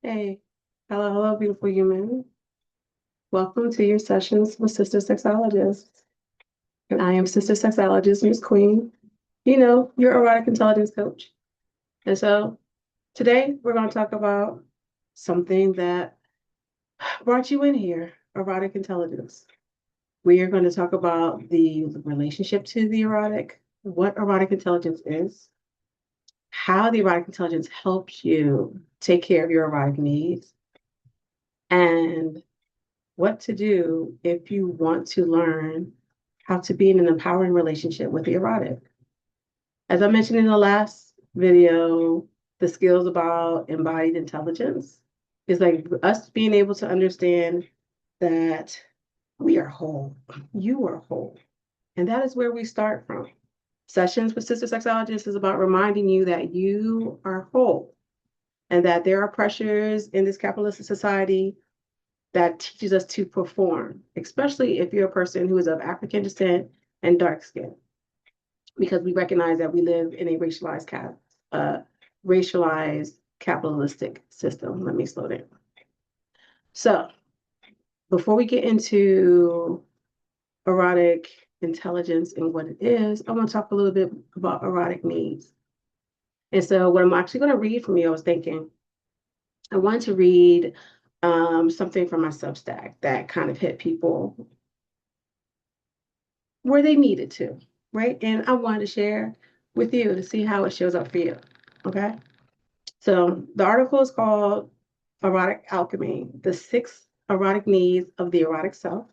Hey, hello, beautiful human. Welcome to your sessions with SistaSexologist. And I am SistaSexologist, Miss Queen, your erotic intelligence coach. And so today we're going to talk about something that brought you in here, erotic intelligence. We are going to talk about the relationship to the erotic, what erotic intelligence is, how the erotic intelligence helps you take care of your erotic needs, and what to do if you want to learn how to be in an empowering relationship with the erotic. As I mentioned in the last video, the skills about embodied intelligence is like us being able to understand that we are whole, you are whole. And that is where we start from. Sessions with SistaSexologist is about reminding you that you are whole and that there are pressures in this capitalistic society that teaches us to perform, especially if you're a person who is of African descent and dark skin, because we recognize that we live in a racialized capitalistic system. Let me slow down. So before we get into erotic intelligence and what it is, I want to talk a little bit about erotic needs. And so what I'm actually going to read from you, I was thinking, I want to read something from my Substack that kind of hit people where they needed to, right? And I wanted to share with you to see how it shows up for you, okay? So the article is called ErotiC Alchemy, the 6 erotic needs of the erotic self.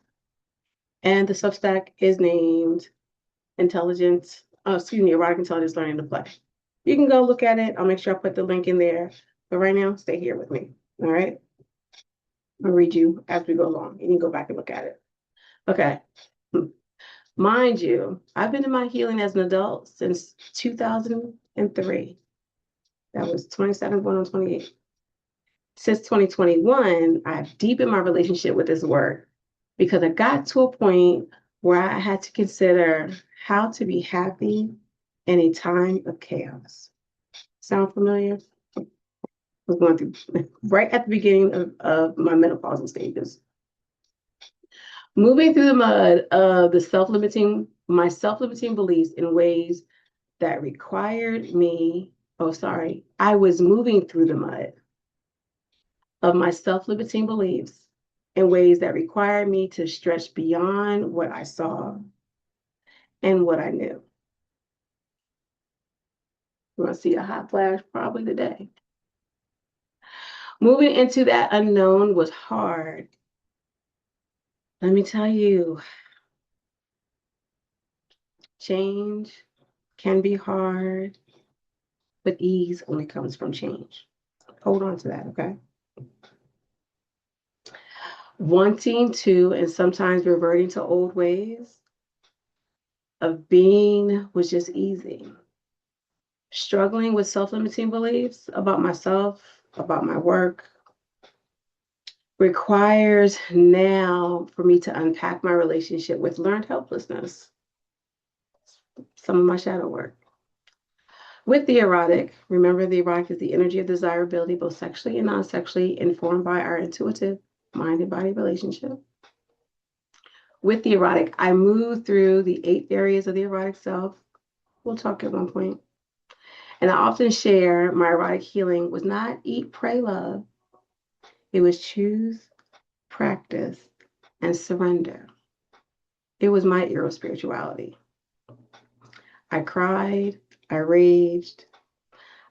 And the Substack is named Erotic Intelligence Learning to Play. You can go look at it. I'll make sure I put the link in there. But right now, stay here with me, all right? I'll read you as we go along. You can go back and look at it. Okay. Mind you, I've been in my healing as an adult since 2003. That was 27 going on 28. Since 2021, I've deepened my relationship with this work because I got to a point where I had to consider how to be happy in a time of chaos. Sound familiar? I was going through right at the beginning of my menopausal stages. Moving through the mud of my self-limiting beliefs in ways that required me, I was moving through the mud of my self-limiting beliefs in ways that required me to stretch beyond what I saw and what I knew. We're going to see a hot flash probably today. Moving into that unknown was hard. Let me tell you, change can be hard, but ease only comes from change. Hold on to that, okay? Wanting to and sometimes reverting to old ways of being was just easy. Struggling with self-limiting beliefs about myself, about my work, requires now for me to unpack my relationship with learned helplessness, some of my shadow work. With the erotic, remember the erotic is the energy of desirability, both sexually and non-sexually, informed by our intuitive mind and body relationship. With the erotic, I move through the 8 areas of the erotic self. We'll talk at one point. And I often share my erotic healing was not eat, pray, love. It was choose, practice, and surrender. It was my spirituality. I cried, I raged.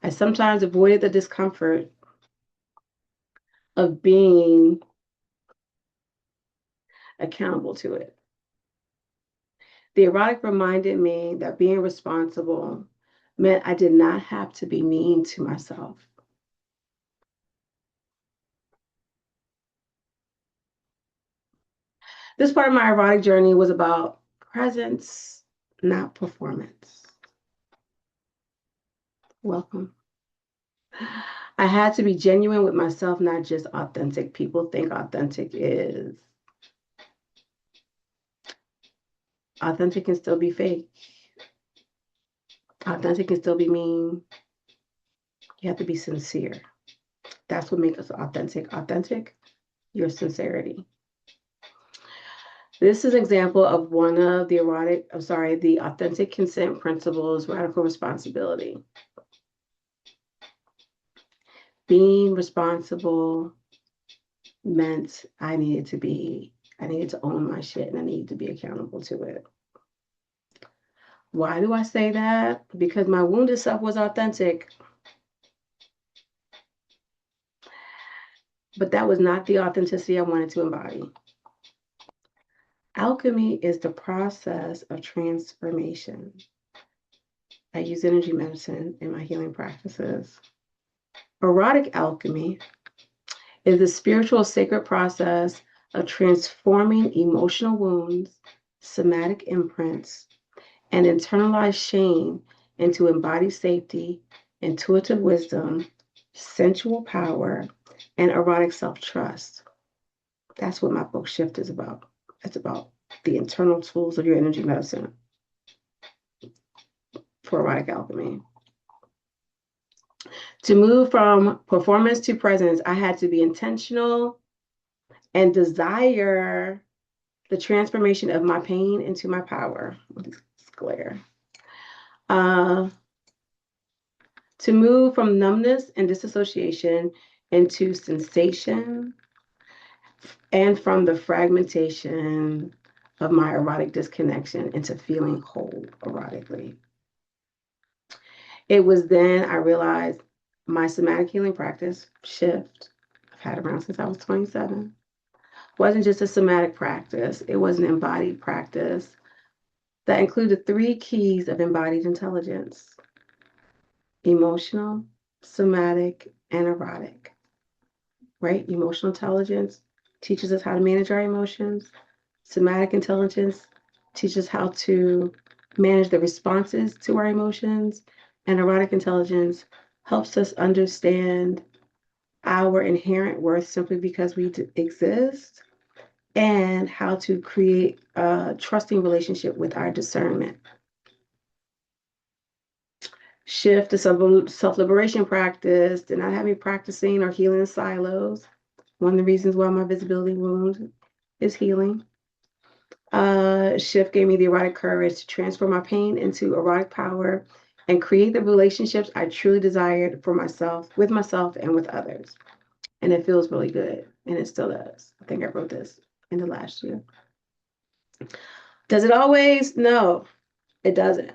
I sometimes avoided the discomfort of being accountable to it. The erotic reminded me that being responsible meant I did not have to be mean to myself. This part of my erotic journey was about presence, not performance. Welcome. I had to be genuine with myself, not just authentic. People think authentic can still be fake. Authentic can still be mean. You have to be sincere. That's what makes us authentic. Authentic, your sincerity. This is an example of one of the the authentic consent principles, radical responsibility. Being responsible meant I needed to own my shit and I needed to be accountable to it. Why do I say that? Because my wounded self was authentic. But that was not the authenticity I wanted to embody. Alchemy is the process of transformation. I use energy medicine in my healing practices. ErotiC Alchemy is the spiritual sacred process of transforming emotional wounds, somatic imprints, and internalized shame into embodied safety, intuitive wisdom, sensual power, and erotic self-trust. That's what my book Shift is about. It's about the internal tools of your energy medicine for ErotiC Alchemy. To move from performance to presence, I had to be intentional and desire the transformation of my pain into my power. This glare. To move from numbness and disassociation into sensation, and from the fragmentation of my erotic disconnection into feeling whole erotically. It was then I realized my somatic healing practice, Shift, I've had around since I was 27, wasn't just a somatic practice. It was an embodied practice that included 3 keys of embodied intelligence: emotional, somatic, and erotic. Right? Emotional intelligence teaches us how to manage our emotions. Somatic intelligence teaches how to manage the responses to our emotions. And erotic intelligence helps us understand our inherent worth simply because we exist, and how to create a trusting relationship with our discernment. Shift, the self-liberation practice, did not have me practicing or healing in silos. One of the reasons why my visibility wound is healing. Shift gave me the erotic courage to transform my pain into erotic power and create the relationships I truly desired for myself, with myself, and with others. And it feels really good, and it still does. I think I wrote this in the last year. Does it always? No, it doesn't.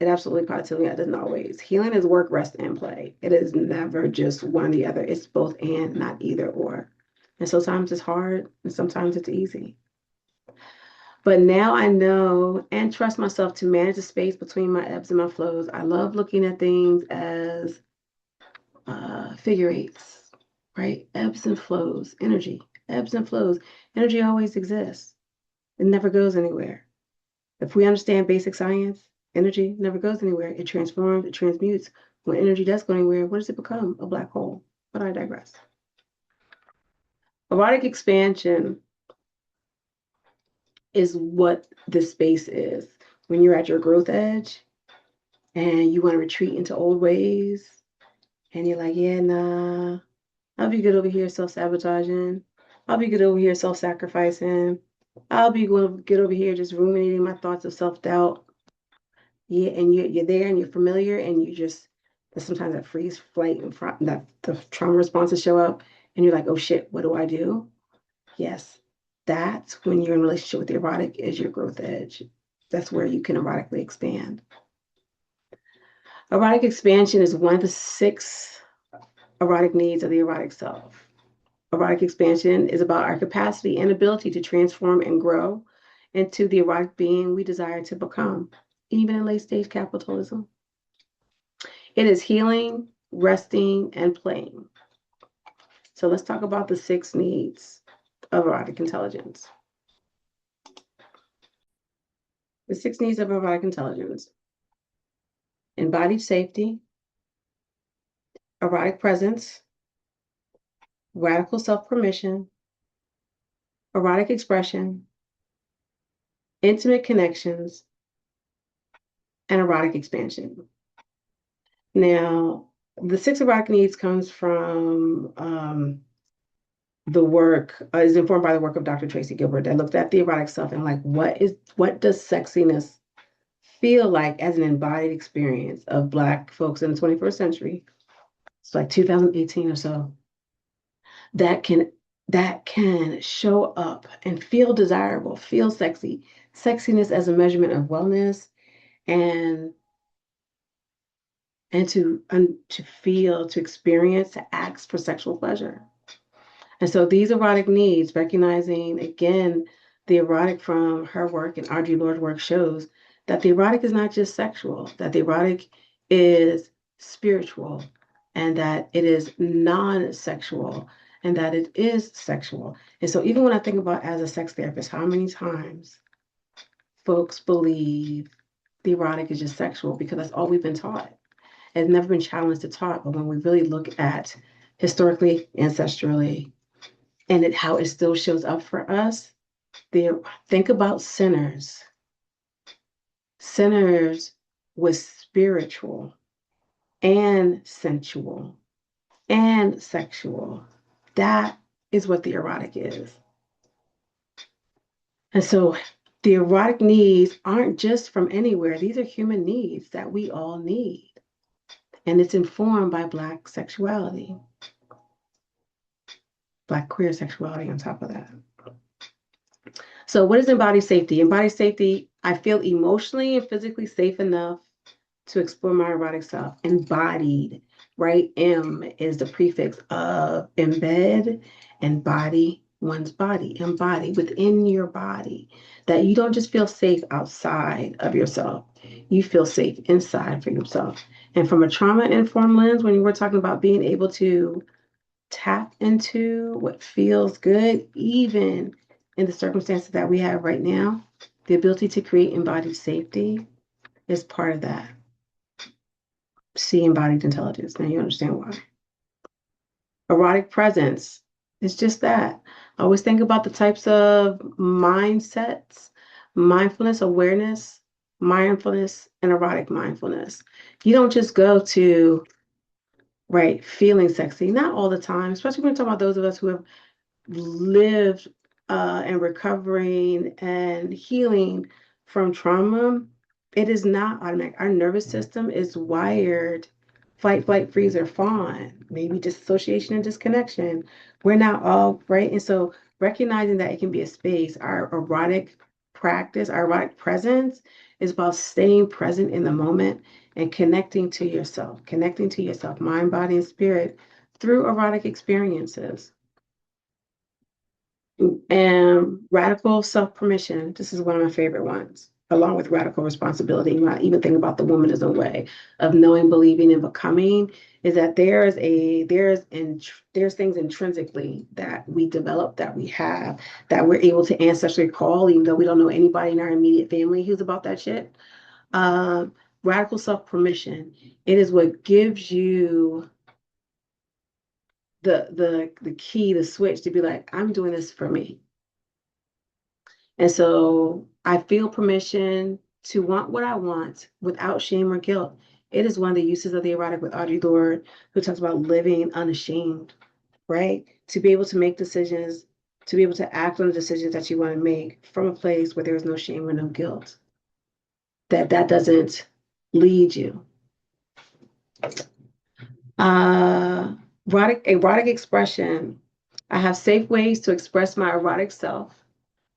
It absolutely positively doesn't always. Healing is work, rest, and play. It is never just one or the other. It's both and, not either or. And sometimes it's hard, and sometimes it's easy. But now I know and trust myself to manage the space between my ebbs and my flows. I love looking at things as figure eights, right? Ebbs and flows, energy, ebbs and flows. Energy always exists. It never goes anywhere. If we understand basic science, energy never goes anywhere. It transforms, it transmutes. When energy does go anywhere, what does it become? A black hole. But I digress. Erotic expansion is what this space is. When you're at your growth edge and you want to retreat into old ways, and you're like, yeah, nah, I'll be good over here self-sabotaging. I'll be good over here self-sacrificing. I'll be good over here just ruminating my thoughts of self-doubt. Yeah, and you're there and you're familiar, and you just, sometimes that freeze, flight, and that the trauma responses show up, and you're like, oh shit, what do I do? Yes, that's when you're in relationship with the erotic, is your growth edge. That's where you can erotically expand. Erotic expansion is one of the 6 erotic needs of the erotic self. Erotic expansion is about our capacity and ability to transform and grow into the erotic being we desire to become, even in late stage capitalism. It is healing, resting, and playing. So let's talk about the 6 needs of erotic intelligence. The 6 needs of erotic intelligence: embodied safety, erotic presence, radical self-permission, erotic expression, intimate connections, and erotic expansion. Now, The 6 erotic needs comes from the work is informed by the work of Dr. Tracy Gilbert that looked at the erotic self and like what does sexiness feel like as an embodied experience of Black folks in the 21st century. It's like 2018 or so. That can show up and feel desirable, feel sexy. Sexiness as a measurement of wellness and to feel, to experience, to ask for sexual pleasure. And so these erotic needs, recognizing again the erotic from her work and Audre Lorde's work shows that the erotic is not just sexual, that the erotic is spiritual, and that it is non-sexual, and that it is sexual. And so even when I think about as a sex therapist, how many times folks believe the erotic is just sexual because that's all we've been taught. It's never been challenged to taught, but when we really look at historically, ancestrally, and how it still shows up for us. Think about sinners. Sinners was spiritual and sensual and sexual. That is what the erotic is. And so the erotic needs aren't just from anywhere. These are human needs that we all need. And it's informed by Black sexuality, Black queer sexuality on top of that. So what is embodied safety? Embodied safety, I feel emotionally and physically safe enough to explore my erotic self. Embodied, right? M is the prefix of embed and body, one's body, embody within your body. That you don't just feel safe outside of yourself, you feel safe inside for yourself. And from a trauma-informed lens, when you were talking about being able to tap into what feels good, even in the circumstances that we have right now, the ability to create embodied safety is part of that. See embodied intelligence. Now you understand why. Erotic presence is just that. I always think about the types of mindsets, mindfulness, awareness, mindfulness, and erotic mindfulness. You don't just go to, right, feeling sexy, not all the time, especially when we're talking about those of us who have lived and recovering and healing from trauma. It is not automatic. Our nervous system is wired fight, flight, freeze, or fawn, maybe dissociation and disconnection. We're not all right. And so recognizing that it can be a space, our erotic practice, our erotic presence is about staying present in the moment and connecting to yourself, mind, body, and spirit through erotic experiences. And radical self-permission, this is one of my favorite ones, along with radical responsibility. When I even think about the womanism way of knowing, believing, and becoming, is that there's things intrinsically that we develop, that we have, that we're able to ancestrally call, even though we don't know anybody in our immediate family who's about that shit. Radical self-permission, it is what gives you the key, the switch to be like, I'm doing this for me. And so I feel permission to want what I want without shame or guilt. It is one of the uses of the erotic with Audre Lorde, who talks about living unashamed, right? To be able to make decisions, to be able to act on the decisions that you want to make from a place where there is no shame or no guilt. That doesn't lead you. Erotic expression. I have safe ways to express my erotic self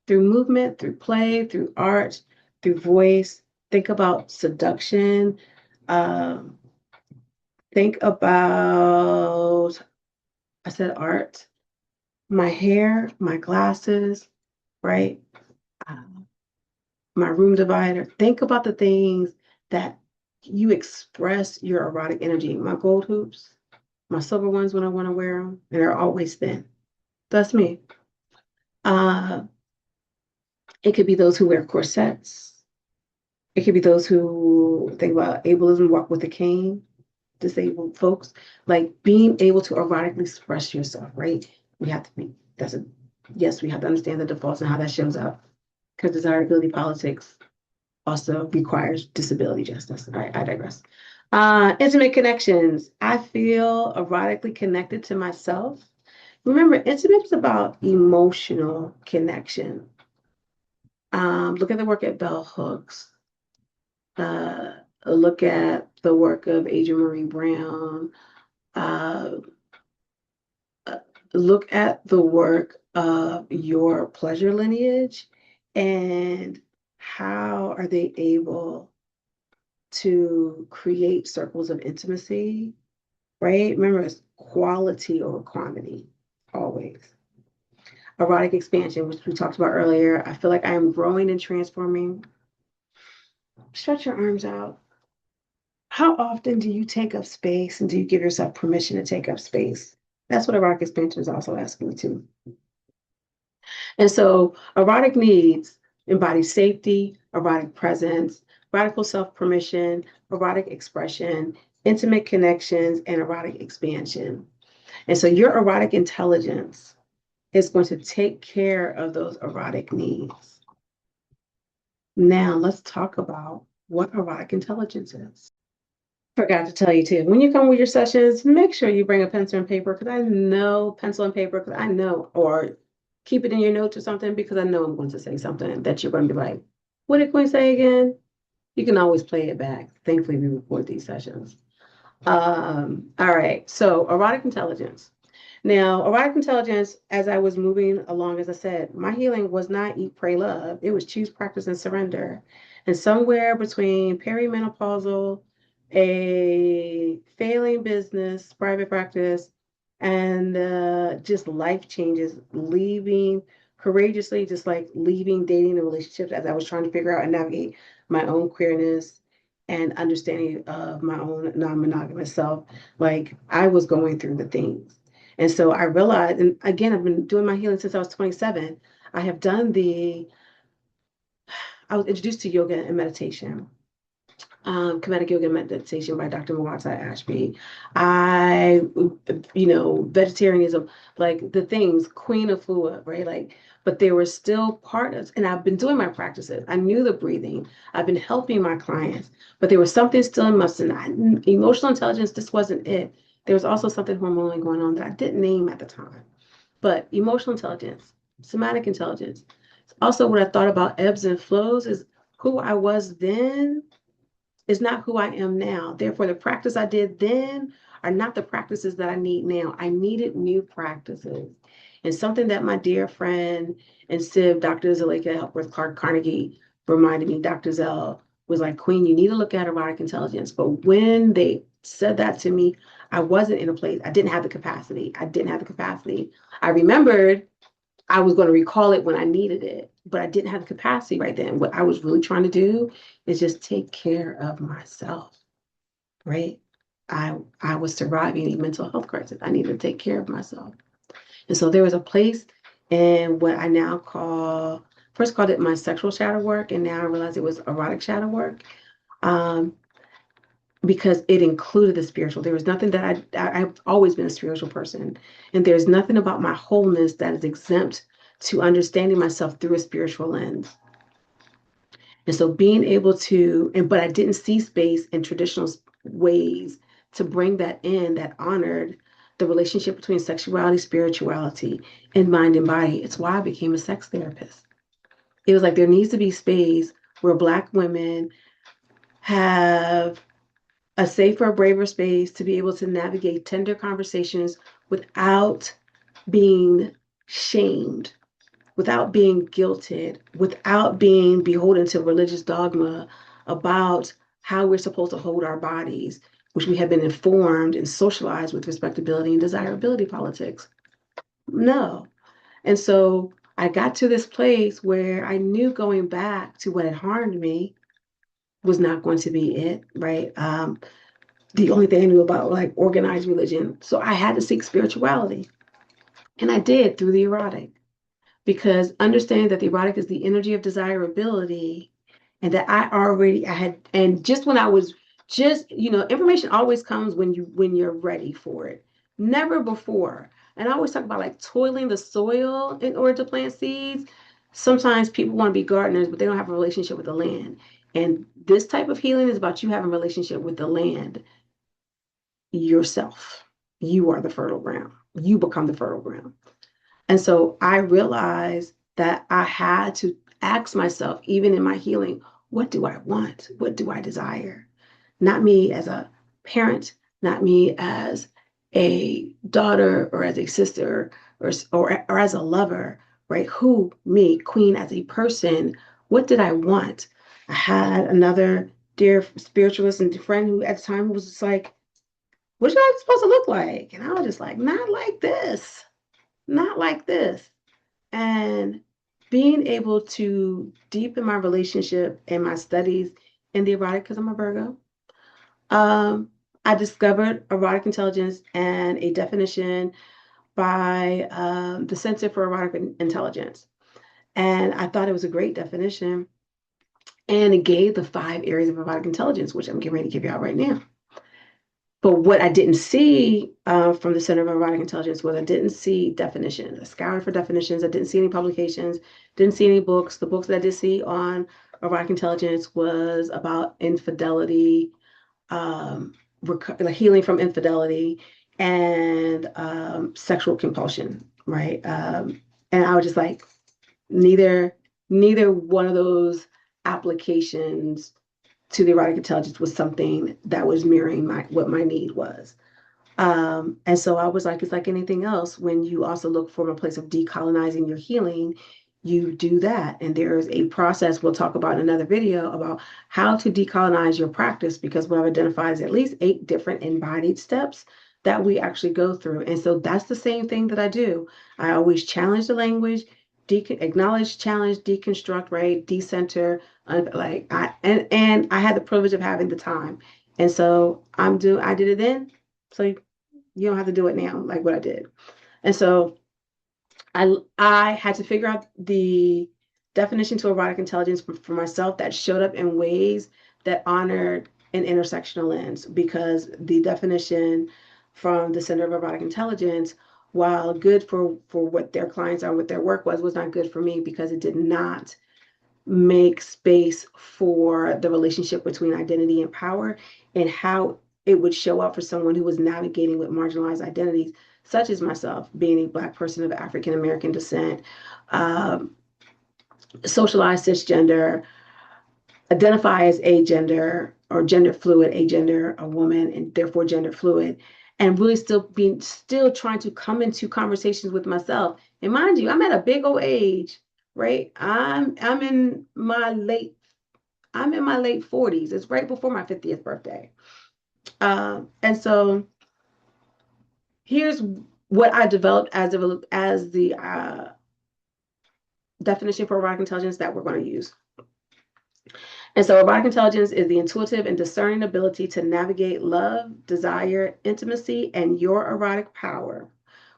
through movement, through play, through art, through voice. Think about seduction. Think about, I said art, my hair, my glasses, right? My room divider. Think about the things that you express your erotic energy. My gold hoops, my silver ones when I want to wear them, and they're always thin. That's me. It could be those who wear corsets. It could be those who think about ableism, walk with a cane, disabled folks, like being able to erotically express yourself, right? We have to be, yes, we have to understand the defaults and how that shows up, because desirability politics also requires disability justice. I digress. Intimate connections. I feel erotically connected to myself. Remember, intimate is about emotional connection. Look at the work at Bell Hooks. Uh, Look at the work of Adrienne Marie Brown. Uh, uh, Look at the work of your pleasure lineage and how are they able to create circles of intimacy, right? Remember, it's quality over quantity, always. Erotic expansion, which we talked about earlier. I feel like I am growing and transforming. Stretch your arms out. How often do you take up space and do you give yourself permission to take up space? That's what erotic expansion is also asking me too. And so erotic needs embody safety, erotic presence, radical self-permission, erotic expression, intimate connections, and erotic expansion. And so your erotic intelligence is going to take care of those erotic needs. Now let's talk about what erotic intelligence is. Forgot to tell you too, when you come with your sessions, make sure you bring a pencil and paper because I know pencil and paper because I know, or keep it in your notes or something because I know I'm going to say something that you're going to be like, what did Queen say again? You can always play it back. Thankfully, we record these sessions. All right, so erotic intelligence. Now, erotic intelligence, as I was moving along, as I said, my healing was not eat, pray, love. It was choose, practice, and surrender. And somewhere between perimenopausal, a failing business, private practice, and just life changes, leaving courageously, just like leaving dating and relationships as I was trying to figure out and navigate my own queerness and understanding of my own non-monogamous self. Like I was going through the things. And so I realized, and again, I've been doing my healing since I was 27. I have done I was introduced to yoga and meditation, Comedic Yoga and Meditation by Dr. Mawata Ashby. Vegetarianism, like the things, Queen of Food, right? Like, but there were still partners, and I've been doing my practices. I knew the breathing. I've been helping my clients, but there was something still in emotional intelligence. This wasn't it. There was also something hormonally going on that I didn't name at the time. But emotional intelligence, somatic intelligence. Also, what I thought about ebbs and flows is who I was then is not who I am now. Therefore, the practice I did then are not the practices that I need now. I needed new practices. And something that my dear friend and Civ, Dr. Zaleka Hepworth Clark Carnegie, reminded me, Dr. Zell, was like, Queen, you need to look at erotic intelligence. But when they said that to me, I wasn't in a place, I didn't have the capacity. I remembered I was going to recall it when I needed it, but I didn't have the capacity right then. What I was really trying to do is just take care of myself, right? I was surviving a mental health crisis. I needed to take care of myself. And so there was a place in what I now first called it my sexual shadow work, and now I realize it was erotic shadow work. Because it included the spiritual. There was nothing that I've always been a spiritual person. And there's nothing about my wholeness that is exempt to understanding myself through a spiritual lens. And so being able to, but I didn't see space in traditional ways to bring that in that honored the relationship between sexuality, spirituality, and mind and body. It's why I became a sex therapist. It was like there needs to be space where Black women have a safer, braver space to be able to navigate tender conversations without being shamed, without being guilted, without being beholden to religious dogma about how we're supposed to hold our bodies, which we have been informed and socialized with respectability and desirability politics. No. And so I got to this place where I knew going back to what had harmed me was not going to be it, right? The only thing I knew about like organized religion. So I had to seek spirituality. And I did through the erotic, because understanding that the erotic is the energy of desirability and that I had, and just when I was information always comes when you're ready for it, never before. And I always talk about like toiling the soil in order to plant seeds. Sometimes people want to be gardeners, but they don't have a relationship with the land. And this type of healing is about you having a relationship with the land yourself. You are the fertile ground. You become the fertile ground. And so I realized that I had to ask myself, even in my healing, what do I want? What do I desire? Not me as a parent, not me as a daughter or as a sister or as a lover, right? Who, me, Queen, as a person, what did I want? I had another dear spiritualist and friend who at the time was just like, what is I supposed to look like? And I was just like, not like this, not like this. And being able to deepen my relationship and my studies in the erotic, because I'm a Virgo, I discovered erotic intelligence and a definition by the Center for Erotic Intelligence. And I thought it was a great definition. And it gave the 5 areas of erotic intelligence, which I'm getting ready to give you out right now. But what I didn't see from the Center of Erotic Intelligence was I didn't see definitions. I scoured for definitions. I didn't see any publications, didn't see any books. The books that I did see on erotic intelligence was about infidelity, healing from infidelity, and sexual compulsion, right? And I was just like, neither one of those applications to the erotic intelligence was something that was mirroring what my need was. And so I was like, it's like anything else. When you also look from a place of decolonizing your healing, you do that. And there is a process we'll talk about in another video about how to decolonize your practice, because what I've identified is at least 8 different embodied steps that we actually go through. And so that's the same thing that I do. I always challenge the language, acknowledge, challenge, deconstruct, right? Decenter, and I had the privilege of having the time. And so I did it then. So you don't have to do it now, like what I did. And so I had to figure out the definition to erotic intelligence for myself that showed up in ways that honored an intersectional lens, because the definition from the Center of Erotic Intelligence, while good for what their clients are, what their work was not good for me, because it did not make space for the relationship between identity and power and how it would show up for someone who was navigating with marginalized identities, such as myself, being a Black person of African American descent, socialized cisgender, identify as agender or gender fluid, agender, a woman, and therefore gender fluid, and really still trying to come into conversations with myself. And mind you, I'm at a big old age, right? I'm in my late 40s. It's right before my 50th birthday. And so here's what I developed as the definition for erotic intelligence that we're going to use. And so erotic intelligence is the intuitive and discerning ability to navigate love, desire, intimacy, and your erotic power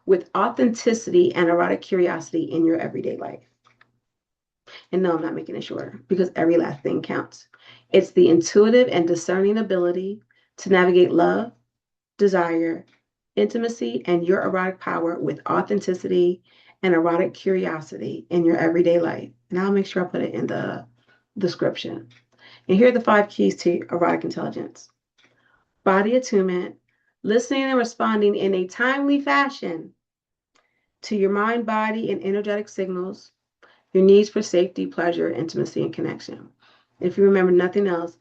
with authenticity and erotic curiosity in your everyday life. And no, I'm not making it shorter, because every last thing counts. It's the intuitive and discerning ability to navigate love, desire, intimacy, and your erotic power with authenticity and erotic curiosity in your everyday life. And I'll make sure I put it in the description. And here are the 5 keys to erotic intelligence. Body attunement, listening and responding in a timely fashion to your mind, body, and energetic signals, your needs for safety, pleasure, intimacy, and connection. If you remember nothing else,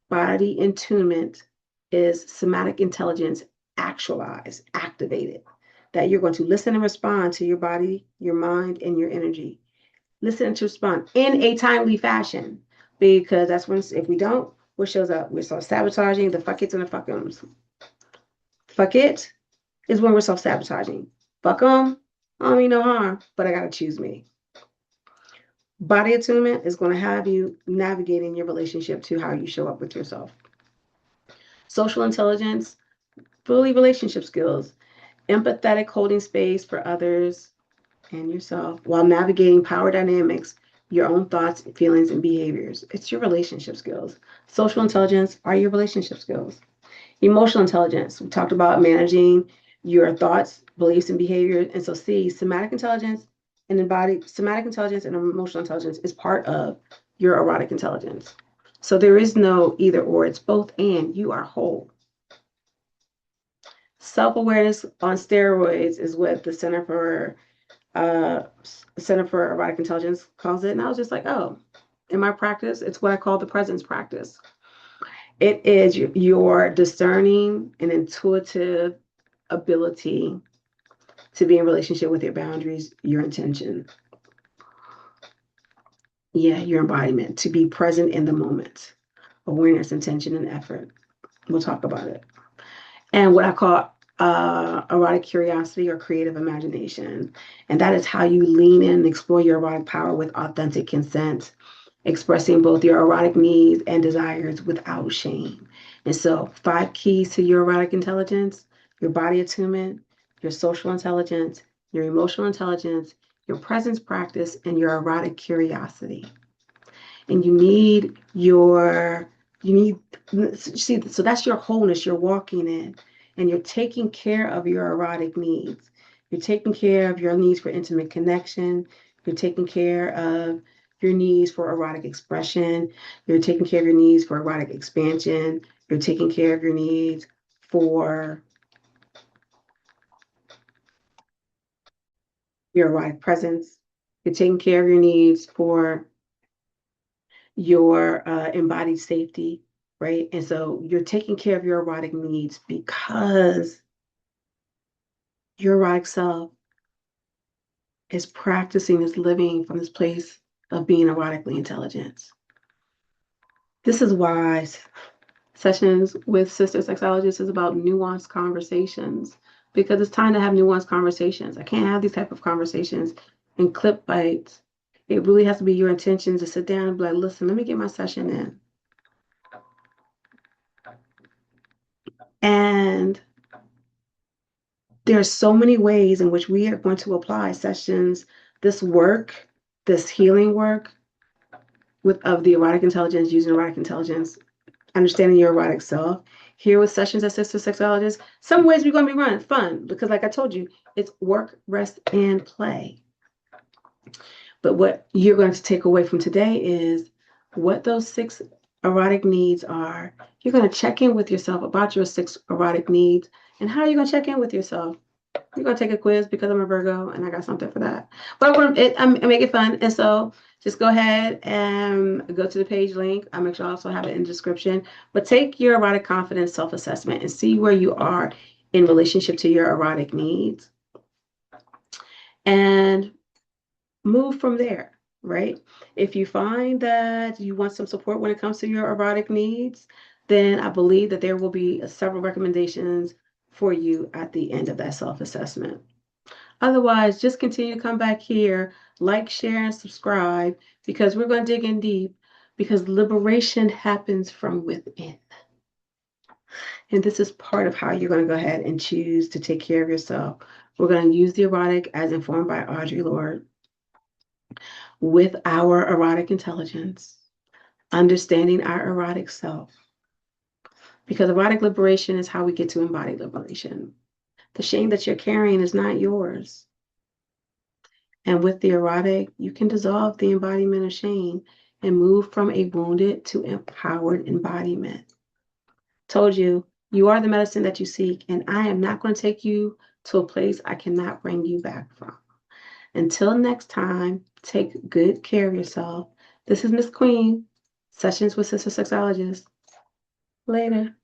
body attunement is somatic intelligence actualized, activated, that you're going to listen and respond to your body, your mind, and your energy. Listen and to respond in a timely fashion, because that's when, if we don't, what shows up? We're self-sabotaging, the fuck it's and the fuck ums. Fuck it is when we're self-sabotaging. Fuck them, I don't mean no harm, but I gotta choose me. Body attunement is going to have you navigating your relationship to how you show up with yourself. Social intelligence, fully relationship skills, empathetic holding space for others and yourself while navigating power dynamics, your own thoughts, feelings, and behaviors. It's your relationship skills. Social intelligence are your relationship skills. Emotional intelligence, we talked about managing your thoughts, beliefs, and behaviors. And so somatic intelligence and embodied somatic intelligence and emotional intelligence is part of your erotic intelligence. So there is no either or, it's both and. You are whole. Self-awareness on steroids is what the Center for Erotic Intelligence calls it. And I was just like, oh, in my practice, it's what I call the presence practice. It is your discerning and intuitive ability to be in relationship with your boundaries, your intention. Yeah, your embodiment, to be present in the moment, awareness, intention, and effort. We'll talk about it. And what I call erotic curiosity or creative imagination. And that is how you lean in and explore your erotic power with authentic consent, expressing both your erotic needs and desires without shame. And so, 5 keys to your erotic intelligence: your body attunement, your social intelligence, your emotional intelligence, your presence practice, and your erotic curiosity. And you need see, so that's your wholeness you're walking in, and you're taking care of your erotic needs. You're taking care of your needs for intimate connection. You're taking care of your needs for erotic expression. You're taking care of your needs for erotic expansion. You're taking care of your needs for your erotic presence. You're taking care of your needs for your embodied safety, right? And so you're taking care of your erotic needs because your erotic self is practicing, is living from this place of being erotically intelligent. This is why sessions with SistaSexologist is about nuanced conversations, because it's time to have nuanced conversations. I can't have these type of conversations in clip bites. It really has to be your intention to sit down and be like, listen, let me get my session in. And there are so many ways in which we are going to apply sessions, this work, this healing work of the erotic intelligence, using erotic intelligence, understanding your erotic self. Here with sessions at SistaSexologist, some ways we're going to be running fun because, like I told you, it's work, rest, and play. But what you're going to take away from today is what those 6 erotic needs are. You're going to check in with yourself about your 6 erotic needs. And how are you going to check in with yourself? You're going to take a quiz because I'm a Virgo and I got something for that. But I make it fun. And so just go ahead and go to the page link. I'll make sure I also have it in the description. But take your erotic confidence self-assessment and see where you are in relationship to your erotic needs. And move from there, right? If you find that you want some support when it comes to your erotic needs, then I believe that there will be several recommendations for you at the end of that self-assessment. Otherwise, just continue to come back here, like, share, and subscribe, because we're going to dig in deep, because liberation happens from within. And this is part of how you're going to go ahead and choose to take care of yourself. We're going to use the erotic as informed by Audre Lorde with our erotic intelligence, understanding our erotic self. Because erotic liberation is how we get to embodied liberation. The shame that you're carrying is not yours. And with the erotic, you can dissolve the embodiment of shame and move from a wounded to empowered embodiment. Told you, you are the medicine that you seek, and I am not going to take you to a place I cannot bring you back from. Until next time, take good care of yourself. This is Miss Queen, Sessions with SistaSexologist. Later.